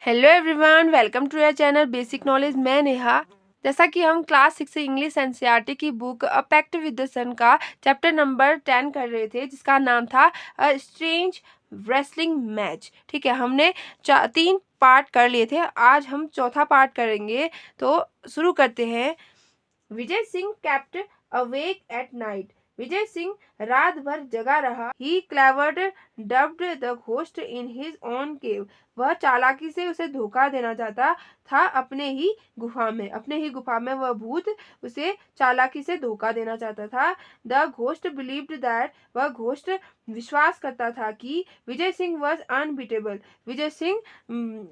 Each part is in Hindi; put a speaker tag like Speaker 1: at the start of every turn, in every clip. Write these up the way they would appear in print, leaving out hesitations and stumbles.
Speaker 1: Hello everyone, welcome to your channel basic knowledge. मैं नेहा। जैसा कि हम क्लास 6 इंग्लिश एनसीईआरटी की book a pact with the sun का चैप्टर नंबर 10 कर रहे थे, जिसका नाम था अ स्ट्रेंज रेसलिंग मैच। ठीक है, हमने 3 पार्ट कर लिए थे। आज हम चौथा पार्ट करेंगे, तो शुरू करते हैं। Vijay Singh kept awake at night। Vijay Singh रात भर जगा रहा। He clevered dubbed the ghost in his own cave। वह चालाकी से उसे धोखा देना चाहता था अपने ही गुफा में वह भूत उसे चालाकी से धोखा देना चाहता था। The ghost believed that. वह घोस्ट विश्वास करता था कि विजय सिंह वॉज अनबीटेबल। विजय सिंह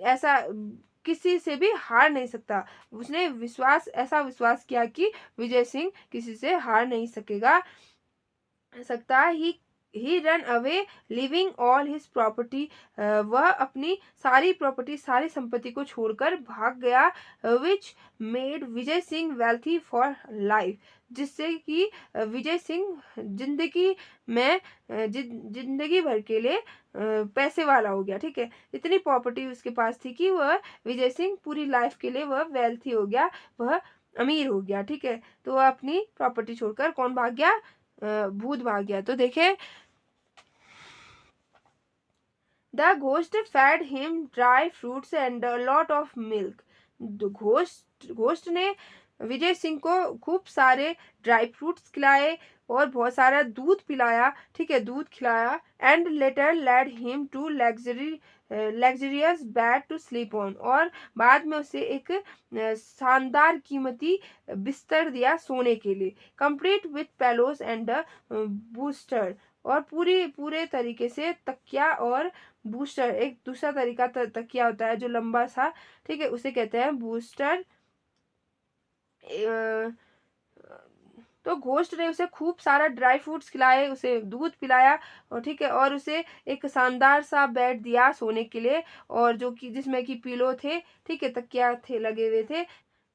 Speaker 1: ऐसा किसी से भी हार नहीं सकता। उसने ऐसा विश्वास किया कि विजय सिंह किसी से हार नहीं सकता। He run away leaving all his property. वह अपनी सारी प्रॉपर्टी, सारी संपत्ति को छोड़कर भाग गया। Which made Vijay Singh wealthy for life. जिससे कि विजय सिंह जिंदगी भर के लिए पैसे वाला हो गया। ठीक है, इतनी प्रॉपर्टी उसके पास थी कि वह विजय सिंह पूरी लाइफ के लिए वह वेल्थी हो गया, वह अमीर हो गया। ठीक है, तो वह अपनी प्रॉपर्टी छोड़कर कौन भाग गया? भूत भाग गया। तो देखे, the ghost fed him dry fruits and a lot of milk. Ghost ने विजय सिंह को खूब सारे ड्राई फ्रूट्स खिलाए और बहुत सारा दूध पिलाया। ठीक है, दूध खिलाया। And later led him to luxurious bed to sleep on. और बाद में उसे एक शानदार कीमती बिस्तर दिया सोने के लिए, कंप्लीट विथ पेलोस एंड बूस्टर। और पूरे तरीके से तकिया और बूस्टर। एक दूसरा तरीका तकिया होता है जो लंबा सा, ठीक है, उसे कहते हैं बूस्टर। तो घोस्ट ने उसे खूब सारा ड्राई फ्रूट्स खिलाए, उसे दूध पिलाया, और ठीक है, और उसे एक शानदार सा बेड दिया सोने के लिए, और जो कि जिसमें कि पिलो थे, ठीक है, तकिया थे लगे हुए थे।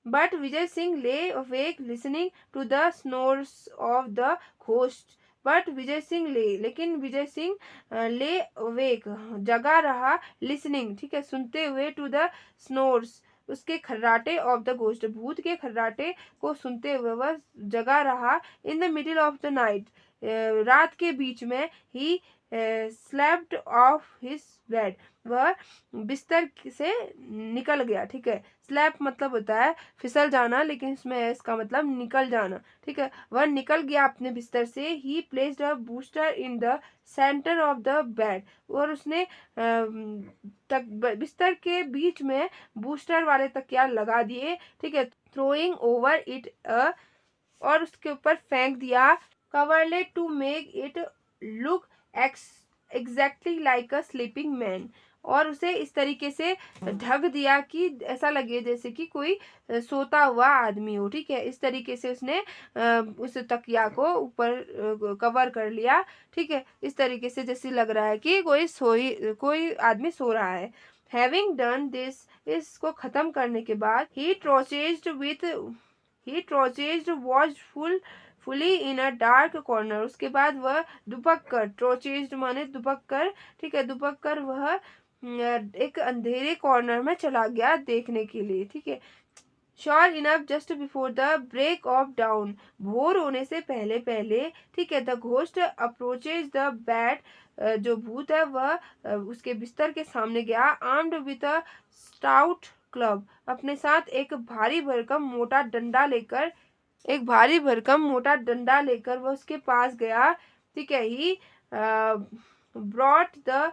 Speaker 1: But Vijay Singh lay awake listening to the snores of the ghost. लेकिन विजय सिंह ले अवेक जगा रहा, लिसनिंग, ठीक है, सुनते हुए, टू द स्नोर्स उसके खर्राटे, ऑफ द घोस्ट भूत के खर्राटे को सुनते हुए वह जगा रहा। In the middle of the night, रात के बीच में, he slept of his bed. वह बिस्तर से निकल गया। ठीक है, स्लैप मतलब होता है फिसल जाना, लेकिन इसमें इसका मतलब निकल जाना। ठीक है, वह निकल गया अपने बिस्तर से। ही placed a booster in the centre of the bed. और उसने बिस्तर के बीच में बूस्टर वाले तकिया लगा दिए। ठीक है, थ्रोइंग ओवर इट और उसके ऊपर फेंक दिया। Coverlet to make it look exactly like a sleeping man. और उसे इस तरीके से ढक दिया कि ऐसा लगे जैसे कि कोई सोता हुआ आदमी हो। ठीक है, इस तरीके से उसने उस तकिया को ऊपर कवर कर लिया। ठीक है, इस तरीके से जैसे लग रहा है कि कोई आदमी सो रहा है। हैविंग डन दिस, इसको खत्म करने के बाद, he crouched watchfully in a dark corner. उसके बाद वह दुबक कर, ट्रोचेज्ड माने दुबक कर, ठीक है, दुबक कर वह एक अंधेरे कॉर्नर में चला गया देखने के लिए। ठीक है, sure enough just before the break of dawn, भोर होने से पहले पहले, ठीक है, the ghost approaches the bed, जो भूत है वह उसके बिस्तर के सामने गया। Armed with a stout club, अपने साथ एक भारी भरकम मोटा डंडा लेकर वह उसके पास गया। ठीक है, he brought the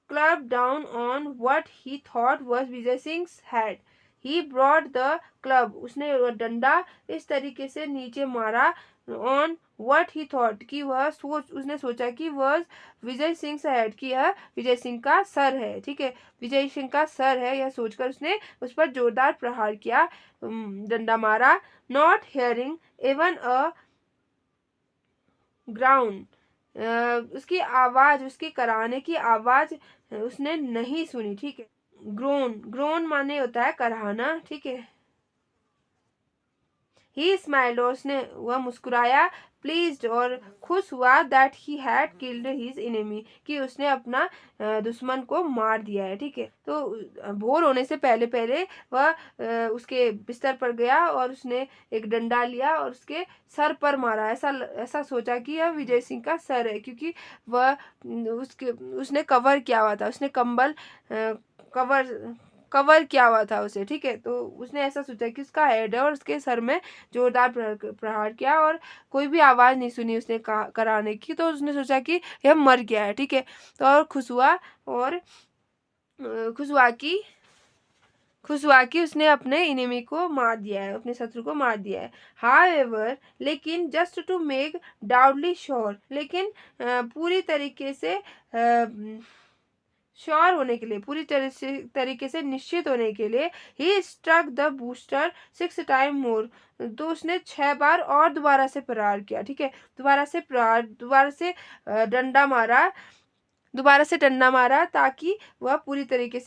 Speaker 1: club down on what he thought was Vijay Singh head. He brought the club, उसने डंडा इस तरीके से नीचे मारा, ऑन व्हाट ही थॉट, कि उसने सोचा कि वह विजय सिंह हेड, की यह विजय सिंह का सर है। ठीक है, विजय सिंह का सर है, यह सोचकर उसने उस पर जोरदार प्रहार किया, डंडा मारा। Not hearing even a ground, उसकी आवाज, उसके कराहने की आवाज उसने नहीं सुनी। ठीक है, ग्रोन, ग्रोन माने होता है कराहना। ठीक है, ही स्माइल्ड, और वह मुस्कुराया, प्लीज्ड, और खुश हुआ, that he had killed his enemy, कि उसने अपना दुश्मन को मार दिया है। ठीक है, तो भोर होने से पहले पहले वह उसके बिस्तर पर गया और उसने एक डंडा लिया और उसके सर पर मारा। ऐसा ऐसा सोचा कि यह विजय सिंह का सर है, क्योंकि वह उसके उसने कवर किया हुआ था, उसने कंबल कवर कवर किया हुआ था उसे। ठीक है, तो उसने ऐसा सोचा कि उसका हेड है, और उसके सर में जोरदार प्रहार किया, और कोई भी आवाज नहीं सुनी उसने कराने की, तो उसने सोचा कि यह मर गया है। ठीक है, तो और खुश हुआ, और खुश हुआ कि उसने अपने इनेमी को मार दिया है, अपने शत्रु को मार दिया है। हाउएवर, लेकिन just to make doubly sure, लेकिन पूरी तरीके से श्योर होने के लिए, पूरी तरीके से निश्चित होने के लिए, he struck the bolster 6 time more, तो उसने 6 बार और दोबारा से प्रहार किया। ठीक है, दोबारा से डंडा मारा, ताकि वह पूरी तरीके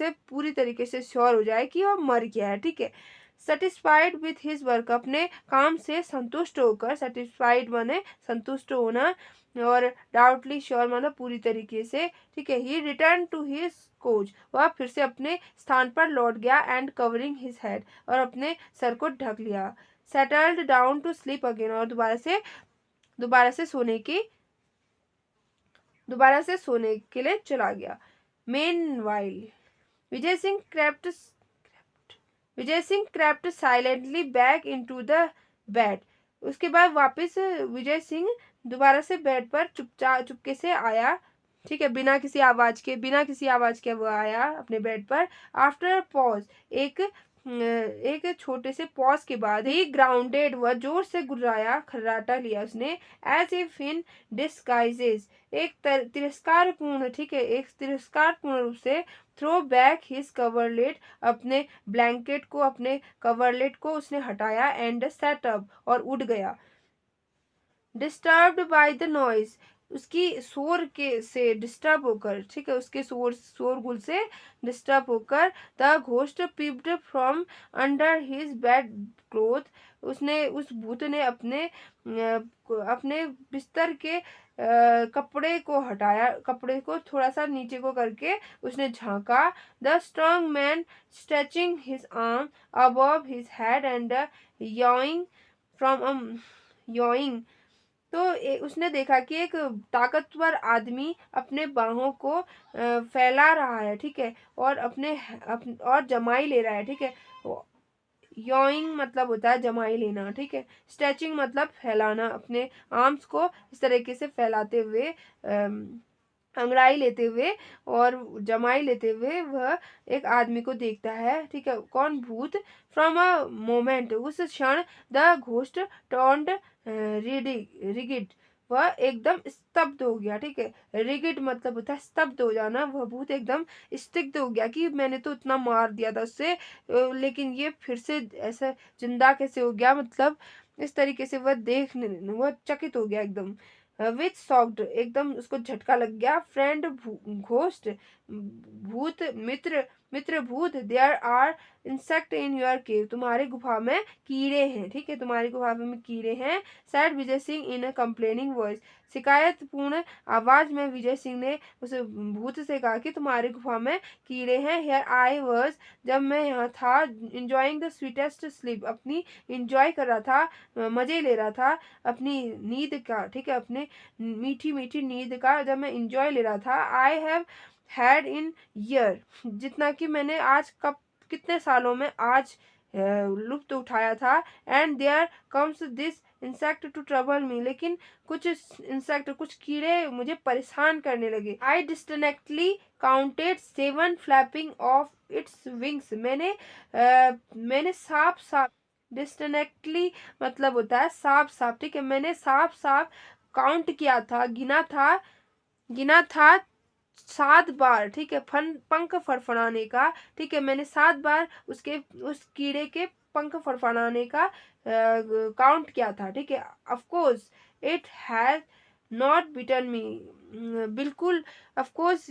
Speaker 1: से श्योर हो जाए कि वह मर गया है। ठीक है, सेटिस्फाइड विथ हिज वर्क, अपने काम से संतुष्ट होकर, सेटिस्फाइड माने संतुष्ट होना, और डाउटली श्योर माना पूरी तरीके से। ठीक है, ही रिटर्न टू हिज कोच, वह फिर से अपने स्थान पर लौट गया, एंड कवरिंग हिज हेड, और अपने सर को ढक लिया। Settled down to sleep again, और दोबारा से सोने के लिए चला गया। Meanwhile, Vijay Singh crept silently back into the bed. उसके बाद वापस विजय सिंह दोबारा से बेड पर चुपके से आया। ठीक है, बिना किसी आवाज के वो आया अपने बेड पर। आफ्टर पॉज, एक छोटे से पॉज के बाद, ही ग्राउंडेड, वह जोर से गुर्राया, खर्राटा लिया उसने, एज इफ इन डिस्गाइजेस, एक तिरस्कारपूर्ण रूप से, थ्रो बैक हिज कवरलेट, अपने कवरलेट को उसने हटाया, एंड सेट अप, और उठ गया। डिस्टर्ब्ड बाय द नॉइज, उसकी शोर के से डिस्टर्ब होकर, ठीक है, उसके शोरगुल से डिस्टर्ब होकर, the ghost peeped from under his bed cloth, उस भूत ने अपने बिस्तर के कपड़े को थोड़ा सा नीचे को करके उसने झांका। The strong man stretching his arm above his head, and yawing from yawing, तो उसने देखा कि एक ताकतवर आदमी अपने बाहों को फैला रहा है। ठीक है, और और जमाई ले रहा है। ठीक है, योइंग मतलब होता है जमाई लेना। ठीक है, स्ट्रेचिंग मतलब फैलाना, अपने आर्म्स को इस तरीके से फैलाते हुए, अंगड़ाई लेते हुए और जमाई लेते हुए वह एक आदमी को देखता है। ठीक है, कौन? भूत। फ्रॉम अ मोमेंट, उस क्षण, द घोस्ट टर्न्ड रिगिड, वह एकदम स्तब्ध हो गया। ठीक है, रिगिड मतलब होता है स्तब्ध हो जाना। वह भूत एकदम स्तब्ध हो गया कि मैंने तो इतना मार दिया था उससे, लेकिन ये फिर से ऐसा जिंदा कैसे हो गया, मतलब इस तरीके से वह चकित हो गया एकदम। विच सॉक्ड, एकदम उसको झटका लग गया। फ्रेंड घोस्ट, मित्र भूत, there are insect in your cave, तुम्हारे गुफा में कीड़े हैं। ठीक है, तुम्हारी गुफा में कीड़े हैं। सैड विजय सिंह इन अ कंप्लेनिंग वॉइस, शिकायत पूर्ण आवाज में विजय सिंह ने उस भूत से कहा कि तुम्हारी गुफा में कीड़े हैं। हियर आई वाज, जब मैं यहाँ था, इंजॉइंग द स्वीटेस्ट स्लीप, अपनी इंजॉय कर रहा था, मजे ले रहा था अपनी नींद का। ठीक है, अपने मीठी मीठी नींद का जब मैं इंजॉय ले रहा था। I have had in year, जितना कि मैंने आज कब कितने सालों में आज लुत्फ उठाया था। And there comes this insect to trouble me, लेकिन कुछ कीड़े मुझे परेशान करने लगे। I distinctly counted 7 flapping of its wings, मैंने साफ साफ, डिस्टनेक्टली मतलब होता है साफ साफ। ठीक है, मैंने साफ साफ काउंट किया था, गिना था 7 बार। ठीक है, पंख फड़फड़ाने का। ठीक है, मैंने 7 बार उस कीड़े के पंख फड़फड़ाने का काउंट किया था। ठीक है, of course it has not bitten me, बिल्कुल ऑफ कोर्स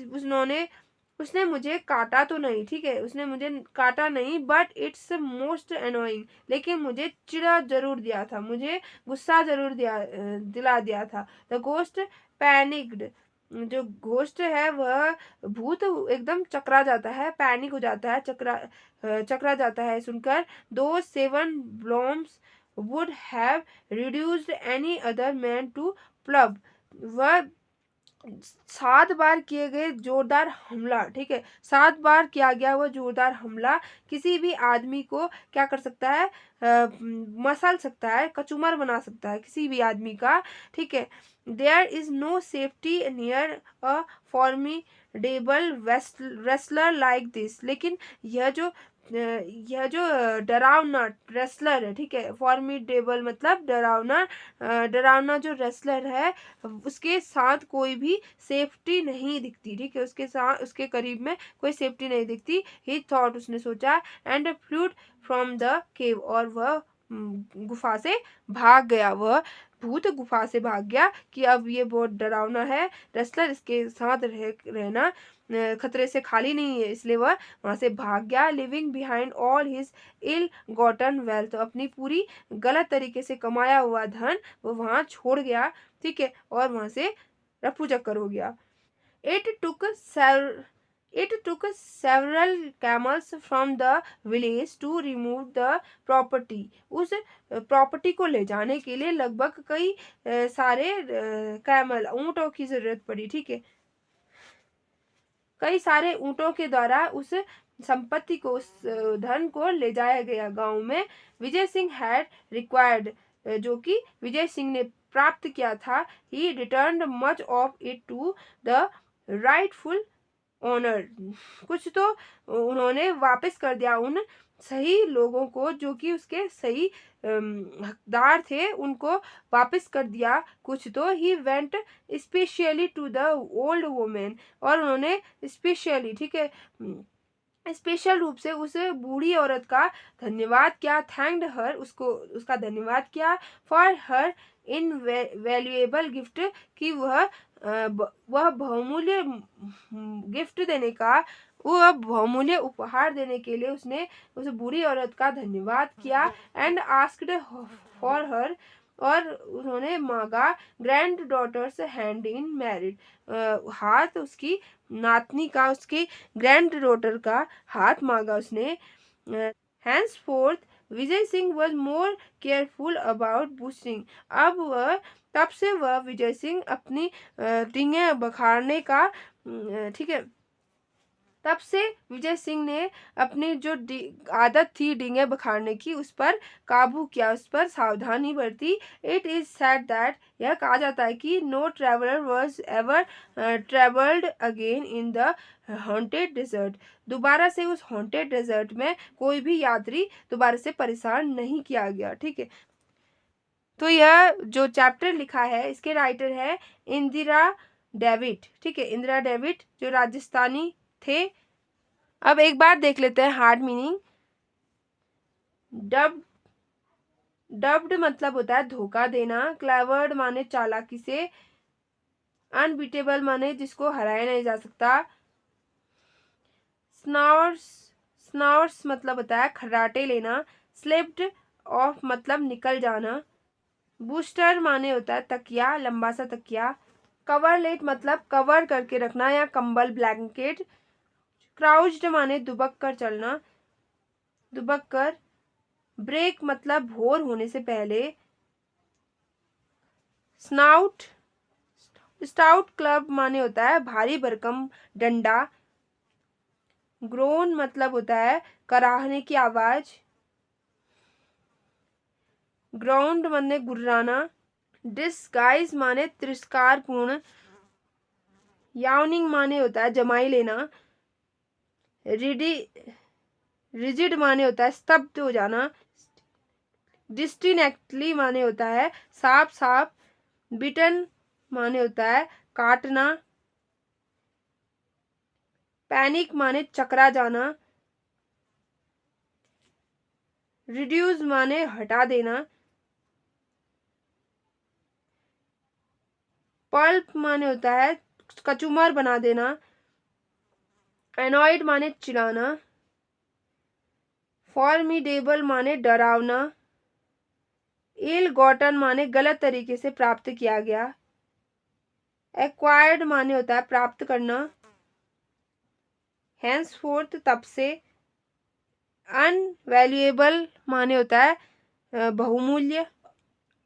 Speaker 1: उसने मुझे काटा तो नहीं, ठीक है, उसने मुझे काटा नहीं, बट इट्स मोस्ट अनोइंग, लेकिन मुझे चिढ़ा जरूर दिया था, मुझे गुस्सा जरूर दिला दिया था। द घोस्ट पैनिक्ड, जो घोस्ट है वह भूत एकदम चकरा जाता है, पैनिक हो जाता है, चकरा जाता है सुनकर। दो seven blows would have reduced any other man to pulp, वह 7 बार किए गए जोरदार हमला, ठीक है, 7 बार किया गया वो जोरदार हमला किसी भी आदमी को क्या कर सकता है, मसल सकता है, कचूमर बना सकता है किसी भी आदमी का, ठीक है। There is no safety near a formidable wrestler like this, लेकिन यह जो डरावना रेसलर है, ठीक है, फॉर्मिडेबल मतलब डरावना, डरावना जो रेसलर है उसके साथ कोई भी सेफ्टी नहीं दिखती, ठीक है, उसके साथ उसके करीब में कोई सेफ्टी नहीं दिखती। ही थॉट, उसने सोचा, and fluid from the cave, और वह गुफा से भाग गया, वह भूत गुफा से भाग गया कि अब ये बहुत डरावना है रेसलर, इसके साथ रहना खतरे से खाली नहीं है, इसलिए वह वहां से भाग गया। लिविंग बिहाइंड ऑल हिज इल गॉटन वेल्थ, अपनी पूरी गलत तरीके से कमाया हुआ धन वो वहां छोड़ गया, ठीक है, और वहां से रफू चक्कर हो गया। It took It took several camels from the village to remove the property. उस प्रॉपर्टी को ले जाने के लिए लगभग कई सारे कैमल ऊंटों की जरूरत पड़ी, ठीक है, कई सारे ऊंटों के द्वारा उस संपत्ति को, उस धन को ले जाया गया गांव में। विजय सिंह हैड रिक्वायर्ड, जो कि विजय सिंह ने प्राप्त किया था। He return much of it to the rightful owner, कुछ तो उन्होंने वापस कर दिया उन सही लोगों को जो कि उसके सही हकदार थे, उनको वापस कर दिया कुछ तो। He went specially to the old women, और उन्होंने स्पेशली, ठीक है, स्पेशल रूप से उस बूढ़ी औरत का धन्यवाद किया, थैंक्ड हर, उसको उसका धन्यवाद किया, for her in valuable gift, कि वह बहुमूल्य गिफ्ट देने का, वह बहुमूल्य उपहार देने के लिए उसने उस बूढ़ी औरत का धन्यवाद किया। एंड आस्क्ड फॉर हर, और उन्होंने मांगा granddaughter's hand in married, हाथ उसकी नातनी का, उसकी ग्रैंड डॉटर का हाथ मांगा उसने। Henceforth Vijay Singh was more careful about boosting, अब वह तब से वह विजय सिंह अपनी टींगे बखाड़ने का, ठीक है, तब से विजय सिंह ने अपनी जो आदत थी डींगे बखाड़ने की उस पर काबू किया, उस पर सावधानी बरती। इट इज सेड दैट, यह कहा जाता है कि no traveller was ever travelled again in the haunted desert, दोबारा से उस हॉन्टेड डेजर्ट में कोई भी यात्री दोबारा से परेशान नहीं किया गया, ठीक है। तो यह जो चैप्टर लिखा है इसके राइटर है इंदिरा डेविड, ठीक है, इंदिरा डेविड जो राजस्थानी थे। अब एक बार देख लेते हैं हार्ड मीनिंग। डब डब्ड मतलब होता है धोखा देना, क्लेवर्ड माने चालाकी से, अनबीटेबल माने जिसको हराया नहीं जा सकता, स्नॉर्स स्नॉर्स मतलब होता है खर्राटे लेना, स्लिप्ड ऑफ मतलब निकल जाना, बूस्टर माने होता है तकिया, लंबा सा तकिया, कवरलेट मतलब कवर करके रखना या कंबल, ब्लैंकेट, क्राउच्ड माने दुबक कर चलना, दुबक कर, ब्रेक मतलब भोर होने से पहले, स्नाउट स्टाउट क्लब माने होता है भारी भरकम डंडा, ग्रोन मतलब होता है कराहने की आवाज, ग्राउंड माने गुर्राना, डिसगाइज माने तिरस्कार पूर्ण, यावनिंग माने होता है जमाई लेना, रिडी रिजिड माने होता है स्तब्ध हो जाना, डिस्टिनेक्टली माने होता है साफ साफ, बिटन माने होता है काटना, पैनिक माने चकरा जाना, रिड्यूस माने हटा देना, पल्प माने होता है कचूमर बना देना, एनॉयड माने चिढ़ाना, फॉर्मिडेबल माने डरावना, इल गॉटन माने गलत तरीके से प्राप्त किया गया, एक्वायर्ड माने होता है प्राप्त करना, हैंसफोर्थ तब से, अनवैल्यूएबल माने होता है बहुमूल्य।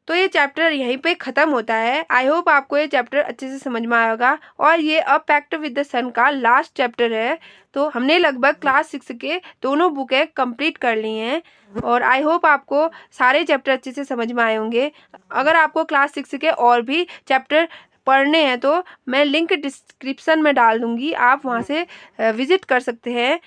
Speaker 1: तो ये चैप्टर यहीं पे ख़त्म होता है। आई होप आपको ये चैप्टर अच्छे से समझ में आया होगा। और ये अ पैक्ट विद द सन का लास्ट चैप्टर है। तो हमने लगभग क्लास 6 के दोनों बुकें कंप्लीट कर ली हैं और आई होप आपको सारे चैप्टर अच्छे से समझ में आए होंगे। अगर आपको क्लास 6 के और भी चैप्टर पढ़ने हैं तो मैं लिंक डिस्क्रिप्शन में डाल दूँगी, आप वहाँ से विज़िट कर सकते हैं।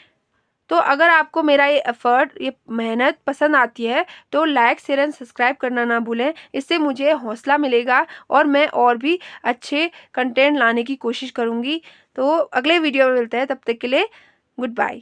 Speaker 1: तो अगर आपको मेरा ये एफ़र्ट, ये मेहनत पसंद आती है तो लाइक, शेयर एंड सब्सक्राइब करना ना भूलें। इससे मुझे हौसला मिलेगा और मैं और भी अच्छे कंटेंट लाने की कोशिश करूँगी। तो अगले वीडियो में मिलते हैं, तब तक के लिए गुड बाय।